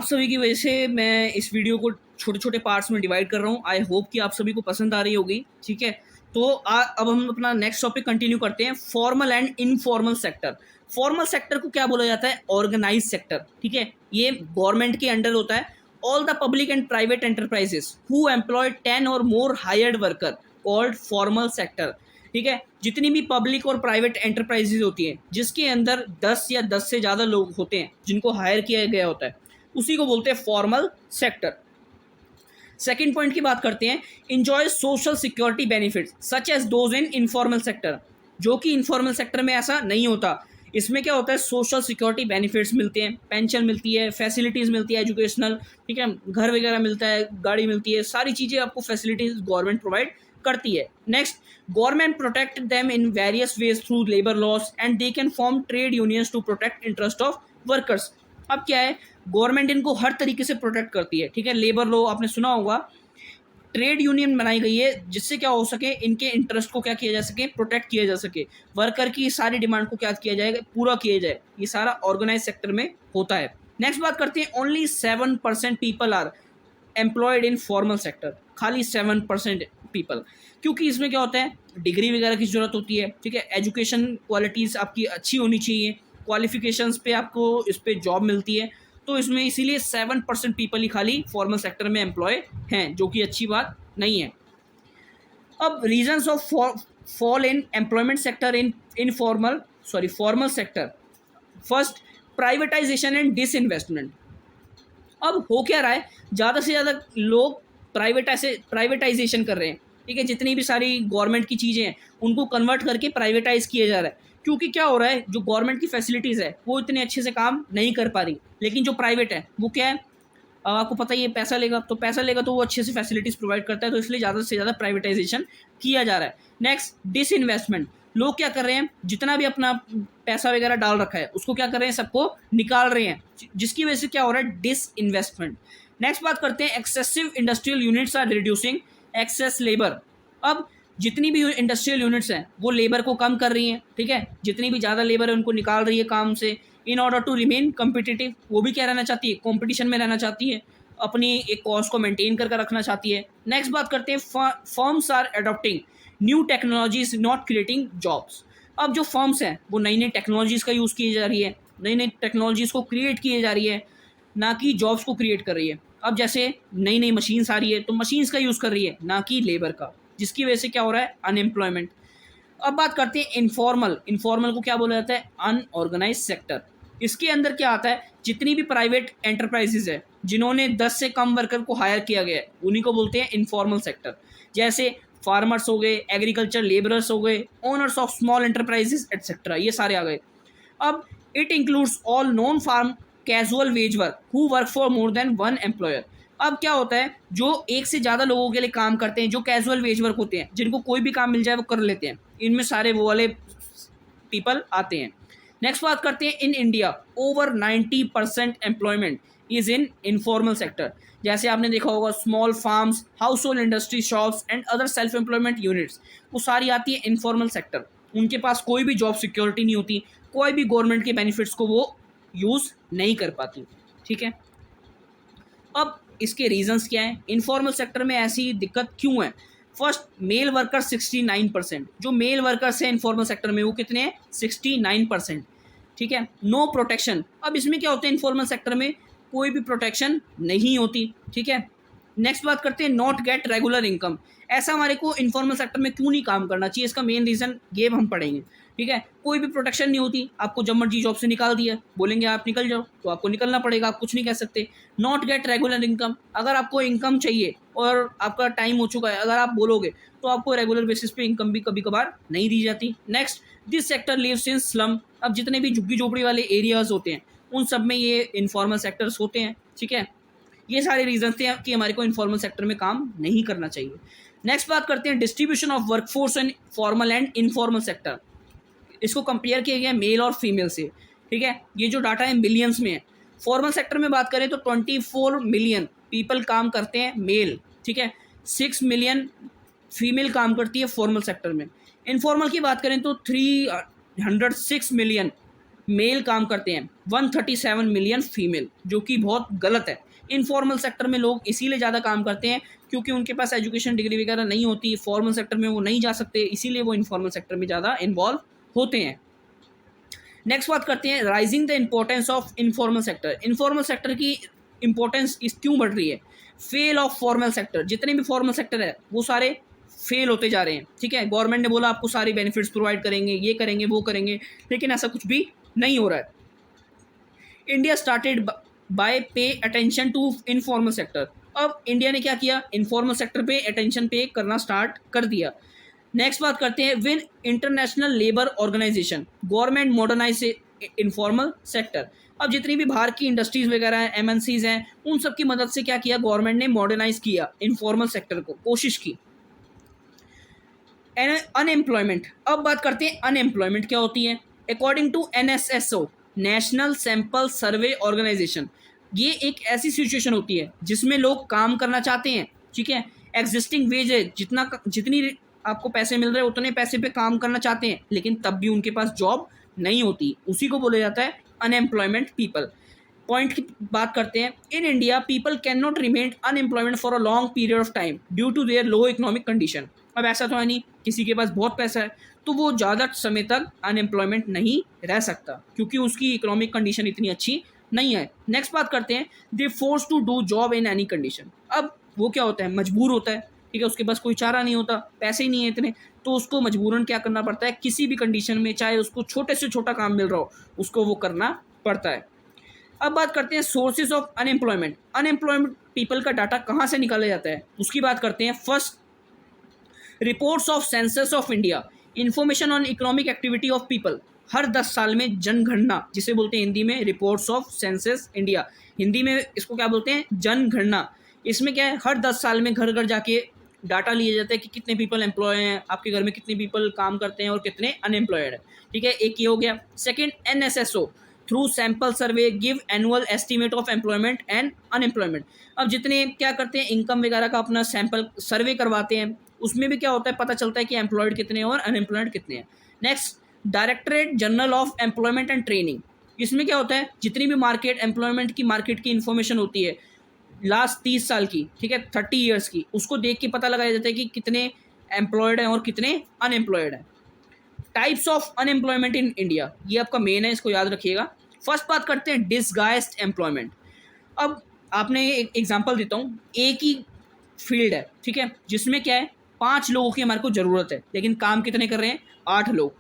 आप सभी की वजह से मैं इस वीडियो को छोटे छोटे पार्ट्स में डिवाइड कर रहा हूँ। आई होप कि आप सभी को पसंद आ रही होगी। ठीक है, तो अब हम अपना नेक्स्ट टॉपिक कंटिन्यू करते हैं, formal and informal sector. Formal sector को क्या बोला जाता है? Organise sector. ठीक है, ये गवर्नमेंट के अंडर होता है। All the public and private enterprises who employ 10 और more hired worker called formal sector. ठीक है, जितनी भी पब्लिक और प्राइवेट एंटरप्राइजेज होती हैं जिसके अंदर 10 या 10 से ज़्यादा लोग होते हैं जिनको हायर किया गया होता है, उसी को बोलते हैं फॉर्मल सेक्टर। सेकेंड पॉइंट की बात करते हैं, enjoy social security benefits such as those in informal sector, जो कि इनफॉर्मल सेक्टर में ऐसा नहीं होता। इसमें क्या होता है, सोशल सिक्योरिटी बेनिफिट्स मिलते हैं, पेंशन मिलती है, फैसिलिटीज़ मिलती है एजुकेशनल, ठीक है, घर वगैरह मिलता है, गाड़ी मिलती है, सारी चीज़ें आपको फैसिलिटीज गवर्नमेंट प्रोवाइड करती है। Next, government protect them in various ways through labour laws and they can form trade unions to protect interest of workers. अब क्या है, गवर्नमेंट इनको हर तरीके से प्रोटेक्ट करती है। ठीक है, लेबर लॉ आपने सुना होगा, ट्रेड यूनियन बनाई गई है जिससे क्या हो सके, इनके इंटरेस्ट को क्या किया जा सके, प्रोटेक्ट किया जा सके, वर्कर की सारी डिमांड को क्या किया जाएगा, पूरा किया जाए। ये सारा ऑर्गेनाइज सेक्टर में होता है। नेक्स्ट बात करते हैं, only 7% people are employed in formal sector. खाली 7% पीपल, क्योंकि इसमें क्या होता है, डिग्री वगैरह की जरूरत होती है। ठीक है, एजुकेशन क्वालिटीज़ आपकी अच्छी होनी चाहिए, क्वालिफिकेशंस पे आपको इस पर जॉब मिलती है। तो इसमें इसीलिए 7% पीपल ही खाली फॉर्मल सेक्टर में एम्प्लॉय हैं, जो कि अच्छी बात नहीं है। अब reasons of fall in employment sector in formal sector. First, privatisation and disinvestment. अब हो क्या रहा है, ज़्यादा से ज़्यादा लोग प्राइवेटाइजेशन कर रहे हैं। ठीक है, जितनी भी सारी गवर्नमेंट की चीज़ें हैं उनको कन्वर्ट करके प्राइवेटाइज किया जा रहा है। क्योंकि क्या हो रहा है, जो गवर्नमेंट की फैसिलिटीज़ है वो इतने अच्छे से काम नहीं कर पा रही, लेकिन जो प्राइवेट है वो क्या है, आपको पता ही है, पैसा लेगा तो वो अच्छे से फैसिलिटीज़ प्रोवाइड करता है, तो इसलिए ज़्यादा से ज़्यादा प्राइवेटाइजेशन किया जा रहा है। Next, disinvestment. लोग क्या कर रहे हैं, जितना भी अपना पैसा वगैरह डाल रखा है उसको क्या कर रहे हैं, सबको निकाल रहे हैं, जिसकी वजह से क्या हो रहा है, डिसइन्वेस्टमेंट। नेक्स्ट बात करते हैं, excessive industrial units are reducing excess labour. अब जितनी भी इंडस्ट्रियल यूनिट्स हैं वो लेबर को कम कर रही हैं। ठीक है, जितनी भी ज़्यादा लेबर है उनको निकाल रही है काम से, in order to remain competitive. वो भी क्या रहना चाहती है, कॉम्पिटिशन में रहना चाहती है, अपनी एक कॉस्ट को मेंटेन करके रखना चाहती है। नेक्स्ट बात करते हैं, firms are adopting new technologies not creating jobs. अब जो फर्म्स हैं वो नई नई टेक्नोलॉजीज़ का यूज़ की जा रही है, नई नई टेक्नोलॉजीज़ को क्रिएट किए जा रही है, ना कि जॉब्स को क्रिएट कर रही है। अब जैसे नई नई मशीन्स आ रही है तो मशीन्स का यूज़ कर रही है, ना कि लेबर का, जिसकी वजह से क्या हो रहा है, अनएम्प्लॉयमेंट। अब बात करते हैं इनफॉर्मल। इनफॉर्मल को क्या बोला जाता है, अनऑर्गेनाइज सेक्टर। इसके अंदर क्या आता है, जितनी भी प्राइवेट एंटरप्राइजेज है जिन्होंने 10 से कम वर्कर को हायर किया गया है उन्हीं को बोलते हैं इनफॉर्मल सेक्टर। जैसे फार्मर्स हो गए, एग्रीकल्चर लेबरर्स हो गए, owners of small enterprises etcetera, ये सारे आ गए। अब it includes all non farm casual wage work who work for more than one employer. अब क्या होता है, जो एक से ज़्यादा लोगों के लिए काम करते हैं, जो कैजुअल वेज वर्क होते हैं, जिनको कोई भी काम मिल जाए वो कर लेते हैं, इनमें सारे वो वाले पीपल आते हैं। नेक्स्ट बात करते हैं, in India over 90% employment is in informal sector. जैसे आपने देखा होगा, small farms, house hold industry, shops and other self employment units, वो सारी आती है इनफॉर्मल सेक्टर। उनके पास कोई भी जॉब सिक्योरिटी नहीं होती, कोई भी गवर्नमेंट के बेनिफिट्स को वो यूज़ नहीं कर पाती। ठीक है, अब इसके रीजंस क्या हैं, इनफॉर्मल सेक्टर में ऐसी दिक्कत क्यों है। First, male worker 69%। जो मेल वर्कर्स हैं इनफॉर्मल सेक्टर में वो कितने हैं, 69%। ठीक है, नो प्रोटेक्शन। अब इसमें क्या होता है, इनफॉर्मल सेक्टर में कोई भी प्रोटेक्शन नहीं होती। ठीक है, नेक्स्ट बात करते हैं, नॉट गेट रेगुलर इनकम। ऐसा हमारे को इनफॉर्मल सेक्टर में क्यों नहीं काम करना चाहिए, इसका मेन रीज़न ये हम पढ़ेंगे। ठीक है, कोई भी प्रोटेक्शन नहीं होती, आपको जब मर्जी जॉब से निकाल दिया, बोलेंगे आप निकल जाओ तो आपको निकलना पड़ेगा, आप कुछ नहीं कह सकते। नॉट गेट रेगुलर इनकम, अगर आपको इनकम चाहिए और आपका टाइम हो चुका है, अगर आप बोलोगे तो आपको रेगुलर बेसिस पे इनकम भी कभी कभार नहीं दी जाती। Next, this sector lives in slum. अब जितने भी झुग्गी झोपड़ी वाले एरियाज होते हैं उन सब में ये इनफॉर्मल सेक्टर्स होते हैं। ठीक है, ये सारे रीजन थे कि हमारे को इनफॉर्मल सेक्टर में काम नहीं करना चाहिए। नेक्स्ट बात करते हैं, distribution of workforce in formal and informal sector. इसको कंपेयर किया गया मेल और फीमेल से। ठीक है, ये जो डाटा है मिलियंस में है। फॉर्मल सेक्टर में बात करें तो 24 मिलियन पीपल काम करते हैं मेल। ठीक है, 6 मिलियन फीमेल काम करती है फॉर्मल सेक्टर में। इनफॉर्मल की बात करें तो 306 मिलियन मेल काम करते हैं, 137 मिलियन फीमेल, जो कि बहुत गलत है। इनफॉर्मल सेक्टर में लोग इसीलिए ज़्यादा काम करते हैं क्योंकि उनके पास एजुकेशन डिग्री वगैरह नहीं होती, फॉर्मल सेक्टर में वो नहीं जा सकते, इसीलिए वो इनफॉर्मल सेक्टर में ज़्यादा इन्वॉल्व होते हैं। नेक्स्ट बात करते हैं rising the importance of informal sector. Informal sector की इंपॉर्टेंस इस क्यों बढ़ रही है? फेल ऑफ फॉर्मल सेक्टर, जितने भी फॉर्मल सेक्टर है वो सारे फेल होते जा रहे हैं, ठीक है। गवर्नमेंट ने बोला आपको सारी बेनिफिट्स प्रोवाइड करेंगे, ये करेंगे वो करेंगे, लेकिन ऐसा कुछ भी नहीं हो रहा है। India started by pay attention to informal sector. अब इंडिया ने क्या किया? इनफॉर्मल सेक्टर पे अटेंशन पे करना स्टार्ट कर दिया। नेक्स्ट बात करते हैं with International Labour Organization government modernize informal sector. अब जितनी भी बाहर की इंडस्ट्रीज वगैरह हैं, एमएनसीज हैं, उन सब की मदद से क्या किया? गवर्नमेंट ने मॉडर्नाइज किया इनफॉर्मल सेक्टर को, कोशिश की। अनएम्प्लॉयमेंट, अब बात करते हैं अनएम्प्लॉयमेंट क्या होती है। According to NSSO National Sample Survey Organization, ये एक ऐसी सिचुएशन होती है जिसमें लोग काम करना चाहते हैं, ठीक है, एग्जिस्टिंग वेज है, जितनी आपको पैसे मिल रहे हैं उतने पैसे पे काम करना चाहते हैं, लेकिन तब भी उनके पास जॉब नहीं होती, उसी को बोला जाता है अनएम्प्लॉयमेंट पीपल। पॉइंट की बात करते हैं, in India people can not remain unemployment for a long period of time due to their low economic condition. अब ऐसा तो है नहीं, किसी के पास बहुत पैसा है तो वो ज़्यादा समय तक अनएम्प्लॉयमेंट नहीं रह सकता क्योंकि उसकी इकोनॉमिक कंडीशन इतनी अच्छी नहीं है। नेक्स्ट बात करते हैं they force to do job in any condition. अब वो क्या होता है? मजबूर होता है, ठीक है, उसके पास कोई चारा नहीं होता, पैसे ही नहीं है इतने, तो उसको मजबूरन क्या करना पड़ता है? किसी भी कंडीशन में, चाहे उसको छोटे से छोटा काम मिल रहा हो, उसको वो करना पड़ता है। अब बात करते हैं sources of unemployment. Unemployment people का डाटा कहाँ से निकाला जाता है उसकी बात करते हैं। First, reports of census of India, information on economic activity of people. हर 10 साल में जनगणना, जिसे बोलते हैं हिंदी में reports of census India, Hindi में इसको क्या बोलते हैं? जनगणना। इसमें क्या है? हर 10 साल में घर घर जाके डाटा लिया जाता है कि कितने पीपल एम्प्लॉय हैं, आपके घर में कितने पीपल काम करते हैं और कितने अनएम्प्लॉयड है, ठीक है, एक ये हो गया। Second, NSSO through sample survey give annual estimate of employment and unemployment. अब जितने क्या करते हैं, इनकम वगैरह का अपना सैंपल सर्वे करवाते हैं, उसमें भी क्या होता है? पता चलता है कि एम्प्लॉयड कितने हैं और अनएम्प्लॉयड कितने हैं। Next, directorate general of employment and training. इसमें क्या होता है? जितनी भी मार्केट एम्प्लॉयमेंट की मार्केट की इन्फॉर्मेशन होती है लास्ट 30 साल की, ठीक है, 30 ईयर्स की, उसको देख के पता लगाया जाता है कि कितने एम्प्लॉयड हैं और कितने अनएम्प्लॉयड हैं। Types of unemployment in India, ये आपका मेन है, इसको याद रखिएगा। फर्स्ट बात करते हैं डिसगाइज्ड एम्प्लॉयमेंट। अब आपने एक एग्जांपल देता हूँ, एक ही फील्ड है, ठीक है, जिसमें क्या है? 5 लोगों की हमारे को ज़रूरत है, लेकिन काम कितने कर रहे हैं? 8 लोग।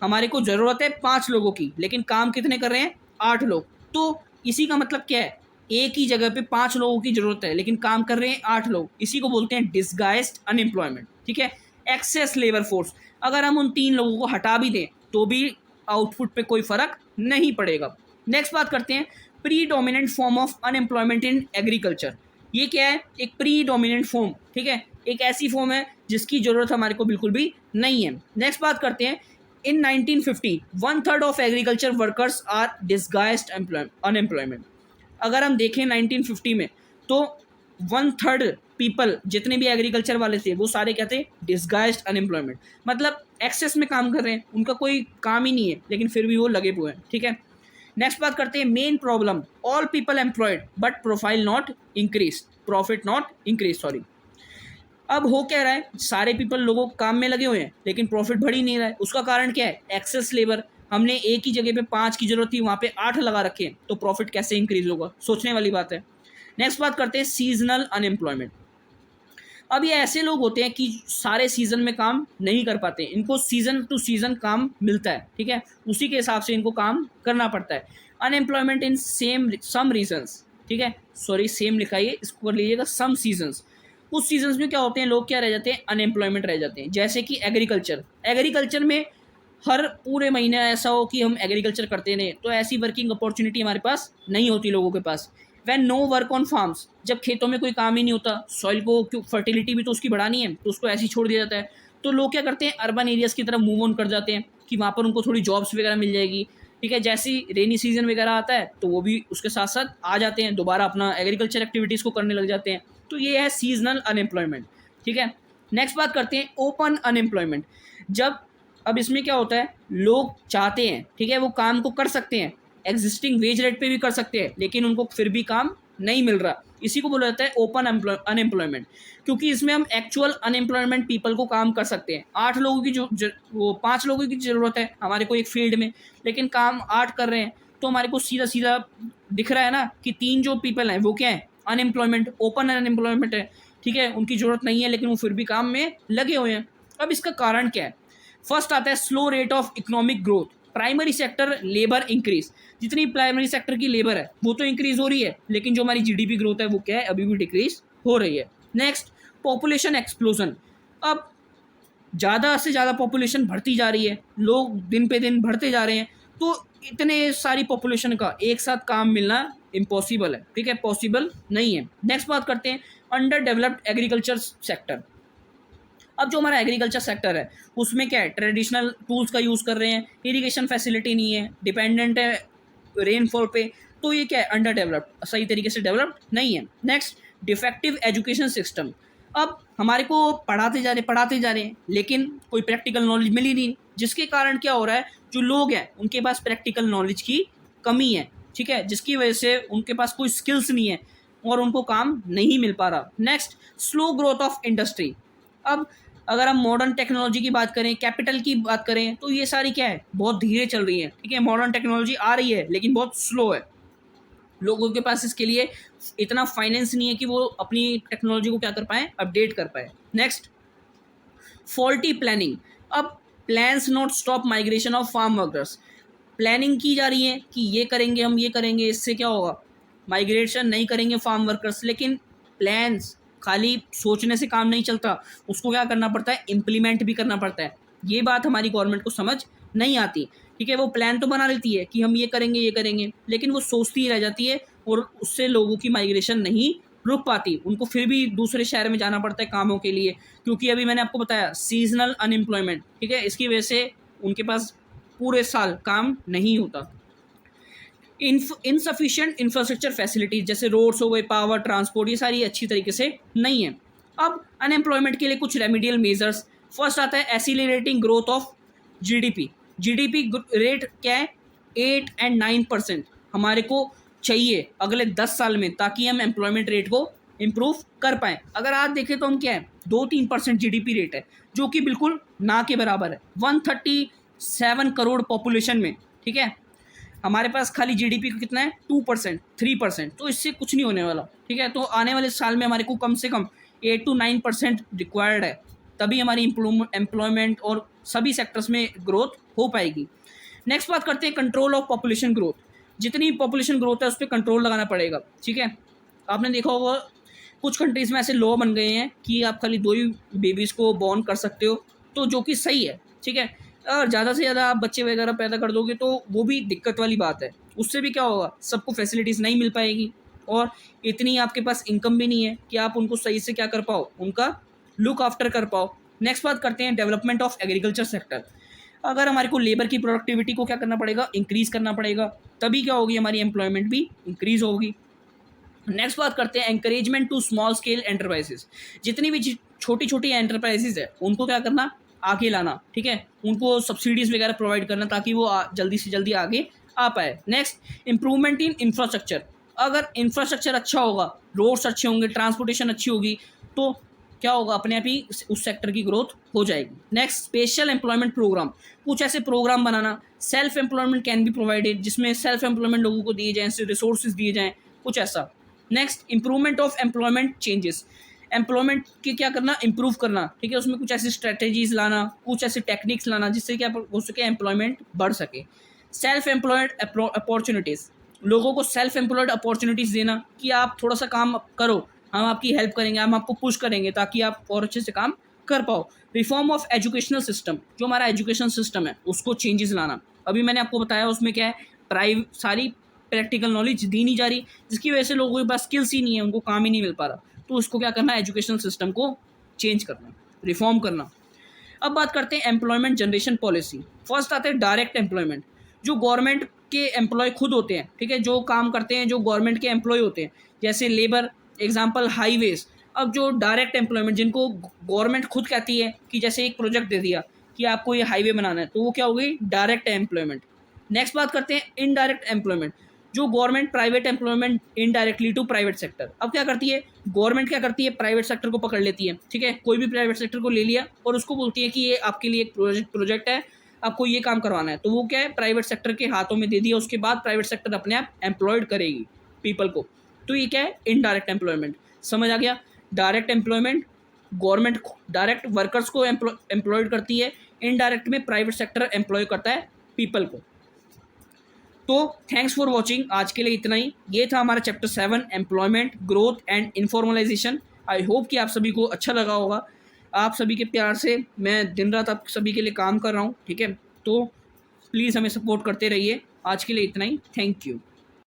हमारे को ज़रूरत है 5 लोगों की, लेकिन काम कितने कर रहे हैं? 8 लोग। तो इसी का मतलब क्या है? एक ही जगह पे 5 लोगों की ज़रूरत है, लेकिन काम कर रहे हैं 8 लोग, इसी को बोलते हैं डिसगाइज्ड अनएम्प्लॉयमेंट, ठीक है। एक्सेस लेबर फोर्स, अगर हम उन 3 लोगों को हटा भी दें तो भी आउटपुट पे कोई फ़र्क नहीं पड़ेगा। नेक्स्ट बात करते हैं pre dominant form of unemployment in agriculture. ये क्या है? एक प्री डोमिनेंट फॉर्म, ठीक है, एक ऐसी फॉर्म है जिसकी ज़रूरत हमारे को बिल्कुल भी नहीं है। नेक्स्ट बात करते हैं in 1950 1/3 of agriculture workers are disguised unemployment. अगर हम देखें 1950 में तो 1/3 पीपल जितने भी एग्रीकल्चर वाले थे वो सारे क्या थे? डिसगाइज्ड अनएम्प्लॉयमेंट, मतलब एक्सेस में काम कर रहे हैं, उनका कोई काम ही नहीं है लेकिन फिर भी वो लगे हुए हैं, ठीक है। नेक्स्ट बात करते हैं main problem, all people employed but profile not increase, profit not increase, sorry. अब हो क्या रहा है? सारे पीपल लोगों काम में लगे हुए हैं लेकिन प्रॉफिट बढ़ ही नहीं रहा है। उसका कारण क्या है? Excess labour. हमने एक ही जगह पे 5 की जरूरत थी, वहाँ पे 8 लगा रखे हैं, तो प्रॉफिट कैसे इंक्रीज होगा? सोचने वाली बात है। नेक्स्ट बात करते हैं सीजनल अनएम्प्लॉयमेंट। अब ये ऐसे लोग होते हैं कि सारे सीजन में काम नहीं कर पाते, इनको सीजन टू सीजन काम मिलता है, ठीक है, उसी के हिसाब से इनको काम करना पड़ता है। अनएम्प्लॉयमेंट इन सम रीजन्स, ठीक है, सॉरी सेम लिखा है, इसको कर लीजिएगा सम सीजन्स। उस सीजन्स में क्या होते हैं? लोग क्या रह जाते हैं? अनएम्प्लॉयमेंट रह जाते हैं। जैसे कि एग्रीकल्चर में हर पूरे महीने ऐसा हो कि हम एग्रीकल्चर करते नहीं, तो ऐसी वर्किंग अपॉर्चुनिटी हमारे पास नहीं होती लोगों के पास। When no work on farms, जब खेतों में कोई काम ही नहीं होता, सॉइल को क्यों, फर्टिलिटी भी तो उसकी बढ़ानी है, तो उसको ऐसे ही छोड़ दिया जाता है, तो लोग क्या करते हैं? अर्बन एरियाज़ की तरफ मूव ऑन कर जाते हैं कि वहाँ पर उनको थोड़ी जॉब्स वगैरह मिल जाएगी, ठीक है। जैसे ही रेनी सीजन वगैरह आता है तो वो भी उसके साथ साथ आ जाते हैं, दोबारा अपना एग्रीकल्चर एक्टिविटीज़ को करने लग जाते हैं, तो ये है सीजनल अनएम्प्लॉयमेंट, ठीक है। नेक्स्ट बात करते हैं ओपन अनएम्प्लॉयमेंट। जब अब इसमें क्या होता है, लोग चाहते हैं, ठीक है, वो काम को कर सकते हैं, एग्जिस्टिंग वेज रेट पे भी कर सकते हैं, लेकिन उनको फिर भी काम नहीं मिल रहा। इसी को बोला जाता है ओपन अनएम्प्लॉयमेंट, क्योंकि इसमें हम एक्चुअल अनएम्प्लॉयमेंट पीपल को काम कर सकते हैं। 8 लोगों की वो 5 लोगों की ज़रूरत है हमारे को एक फील्ड में, लेकिन काम 8 कर रहे हैं, तो हमारे को सीधा सीधा दिख रहा है ना कि 3 जो पीपल हैं वो क्या है, अनएम्प्लॉयमेंट, ओपन अनएम्प्लॉयमेंट है, ठीक है, उनकी ज़रूरत नहीं है लेकिन वो फिर भी काम में लगे हुए हैं। अब इसका कारण क्या है? फर्स्ट आता है slow rate of economic growth, primary sector labour increase. जितनी प्राइमरी सेक्टर की लेबर है वो तो इंक्रीज हो रही है, लेकिन जो हमारी जीडीपी ग्रोथ है वो क्या है, अभी भी डिक्रीज हो रही है। Next, population explosion. अब ज़्यादा से ज़्यादा पॉपुलेशन बढ़ती जा रही है, लोग दिन पे दिन बढ़ते जा रहे हैं, तो इतने सारी पॉपुलेशन का एक साथ काम मिलना इम्पॉसिबल है, ठीक है, पॉसिबल नहीं है। नेक्स्ट बात करते हैं अंडर डेवलप्ड एग्रीकल्चर सेक्टर। अब जो हमारा एग्रीकल्चर सेक्टर है उसमें क्या है, ट्रेडिशनल टूल्स का यूज़ कर रहे हैं, इरिगेशन फैसिलिटी नहीं है, डिपेंडेंट है रेनफॉल पे, तो ये क्या है, अंडर डेवलप्ड, सही तरीके से डेवलप्ड नहीं है। Next, defective education system. अब हमारे को पढ़ाते जा रहे हैं लेकिन कोई प्रैक्टिकल नॉलेज मिल ही नहीं, जिसके कारण क्या हो रहा है, जो लोग हैं उनके पास प्रैक्टिकल नॉलेज की कमी है, ठीक है, जिसकी वजह से उनके पास कोई स्किल्स नहीं है और उनको काम नहीं मिल पा रहा। Next, slow growth of industry. अब अगर हम मॉडर्न टेक्नोलॉजी की बात करें, कैपिटल की बात करें, तो ये सारी क्या है, बहुत धीरे चल रही है, ठीक है, मॉडर्न टेक्नोलॉजी आ रही है लेकिन बहुत स्लो है, लोगों के पास इसके लिए इतना फाइनेंस नहीं है कि वो अपनी टेक्नोलॉजी को क्या कर पाएँ, अपडेट कर पाए। Next, faulty planning. अब plans not stop migration of farm workers. Planning की जा रही है कि ये करेंगे, हम ये करेंगे, इससे क्या होगा, माइग्रेशन नहीं करेंगे फार्म वर्कर्स, लेकिन प्लान्स खाली सोचने से काम नहीं चलता, उसको क्या करना पड़ता है, इम्प्लीमेंट भी करना पड़ता है। ये बात हमारी गवर्नमेंट को समझ नहीं आती, ठीक है, वो प्लान तो बना लेती है कि हम ये करेंगे, लेकिन वो सोचती ही रह जाती है और उससे लोगों की माइग्रेशन नहीं रुक पाती, उनको फिर भी दूसरे शहर में जाना पड़ता है कामों के लिए, क्योंकि अभी मैंने आपको बताया सीजनल अनएम्प्लॉयमेंट, ठीक है, इसकी वजह से उनके पास पूरे साल काम नहीं होता। इनसफिशिएंट इंफ्रास्ट्रक्चर फैसिलिटीज जैसे रोड्स हो गए, पावर, ट्रांसपोर्ट, ये सारी अच्छी तरीके से नहीं है। अब अनएम्प्लॉयमेंट के लिए कुछ रेमिडियल मेजर्स। फर्स्ट आता है accelerating growth of GDP. GDP rate क्या है, 8 और 9% हमारे को चाहिए अगले 10 साल में, ताकि हम एम्प्लॉयमेंट रेट को इम्प्रूव कर पाएँ। अगर आज देखें तो हम क्या है, 2-3% जीडीपी रेट है, जो कि बिल्कुल ना के बराबर है 137 करोड़ पॉपुलेशन में, ठीक है, हमारे पास खाली जीडीपी का कितना है, 2%, 3%, तो इससे कुछ नहीं होने वाला, ठीक है। तो आने वाले साल में हमारे को कम से कम 8 to 9% रिक्वायर्ड है, तभी हमारी एम्प्लॉयमेंट और सभी सेक्टर्स में ग्रोथ हो पाएगी। नेक्स्ट बात करते हैं कंट्रोल ऑफ पॉपुलेशन ग्रोथ। जितनी पॉपुलेशन ग्रोथ है उस पर कंट्रोल लगाना पड़ेगा, ठीक है। आपने देखा होगा कुछ कंट्रीज़ में ऐसे लॉ बन गए हैं कि आप खाली 2 ही बेबीज़ को बॉर्न कर सकते हो, तो जो कि सही है, ठीक है। और ज़्यादा से ज़्यादा आप बच्चे वगैरह पैदा कर दोगे तो वो भी दिक्कत वाली बात है, उससे भी क्या होगा, सबको फैसिलिटीज़ नहीं मिल पाएगी और इतनी आपके पास इनकम भी नहीं है कि आप उनको सही से क्या कर पाओ, उनका लुक आफ्टर कर पाओ। नेक्स्ट बात करते हैं डेवलपमेंट ऑफ एग्रीकल्चर सेक्टर। अगर हमारे को लेबर की प्रोडक्टिविटी को क्या करना पड़ेगा, इंक्रीज़ करना पड़ेगा, तभी क्या होगी, हमारी एम्प्लॉयमेंट भी इंक्रीज़ होगी। नेक्स्ट बात करते हैं encouragement to small scale enterprises. जितनी भी छोटी छोटी एंटरप्राइजेज है उनको क्या करना, आगे लाना, ठीक है, उनको सब्सिडीज़ वगैरह प्रोवाइड करना ताकि वो जल्दी से जल्दी आगे आ पाए। Next, improvement in infrastructure. अगर इंफ्रास्ट्रक्चर अच्छा होगा, रोड्स अच्छे होंगे, ट्रांसपोर्टेशन अच्छी होगी, तो क्या होगा, अपने आप ही उस सेक्टर की ग्रोथ हो जाएगी। Next, special employment programme. कुछ ऐसे प्रोग्राम बनाना, self employment can be provided, जिसमें सेल्फ एम्प्लॉयमेंट लोगों को दिए जाएँ, रिसोर्सेज दिए जाएँ, कुछ ऐसा। Next, improvement of employment changes. Employment के क्या करना, इम्प्रूव करना, ठीक है, उसमें कुछ ऐसी स्ट्रेटेजीज लाना, कुछ ऐसे टेक्निक्स लाना जिससे क्या हो सके, एम्प्लॉयमेंट बढ़ सके। Self employed opportunities. लोगों को सेल्फ एम्प्लॉयड अपॉर्चुनिटीज़ देना कि आप थोड़ा सा काम करो, हम आपकी हेल्प करेंगे, हम आपको पुश करेंगे ताकि आप और अच्छे से काम कर पाओ। Reform of educational system. जो हमारा एजुकेशन सिस्टम है उसको चेंजेस लाना। अभी मैंने आपको बताया उसमें क्या है, सारी प्रैक्टिकल नॉलेज दी नहीं जा रही, जिसकी वजह से लोगों के पास स्किल्स ही नहीं है, उनको काम ही नहीं मिल पा रहा। तो उसको क्या करना, एजुकेशनल सिस्टम को चेंज करना, रिफॉर्म करना। अब बात करते हैं एम्प्लॉयमेंट जनरेशन पॉलिसी। फर्स्ट आते हैं डायरेक्ट एम्प्लॉयमेंट। जो गवर्नमेंट के एम्प्लॉय खुद होते हैं, ठीक है, जो काम करते हैं, जो गवर्नमेंट के एम्प्लॉय होते हैं, जैसे लेबर, एग्जांपल हाईवेज। अब जो डायरेक्ट एम्प्लॉयमेंट, जिनको गवर्नमेंट खुद कहती है कि जैसे एक प्रोजेक्ट दे दिया कि आपको ये हाईवे बनाना है, तो वो क्या हो गई, डायरेक्ट एम्प्लॉयमेंट। नेक्स्ट बात करते हैं इनडायरेक्ट एम्प्लॉयमेंट, जो government private employment indirectly to private sector. अब क्या करती है गवर्नमेंट, क्या करती है प्राइवेट सेक्टर को पकड़ लेती है, ठीक है, कोई भी प्राइवेट सेक्टर को ले लिया और उसको बोलती है कि ये आपके लिए एक प्रोजेक्ट है, आपको ये काम करवाना है, तो वो क्या है प्राइवेट सेक्टर के हाथों में दे दिया, उसके बाद प्राइवेट सेक्टर अपने आप एम्प्लॉयड करेगी पीपल को। तो ये क्या है इनडायरेक्ट एम्प्लॉयमेंट, समझ आ गया। Direct employment government direct workers को एम्प्लॉयड करती है, इनडायरेक्ट में प्राइवेट सेक्टर एम्प्लॉय करता है पीपल को। तो थैंक्स फॉर वॉचिंग, आज के लिए इतना ही। ये था हमारा chapter 7 employment, growth and informalisation. I hope कि आप सभी को अच्छा लगा होगा। आप सभी के प्यार से मैं दिन रात आप सभी के लिए काम कर रहा हूँ, ठीक है, तो प्लीज़ हमें सपोर्ट करते रहिए। आज के लिए इतना ही, थैंक यू।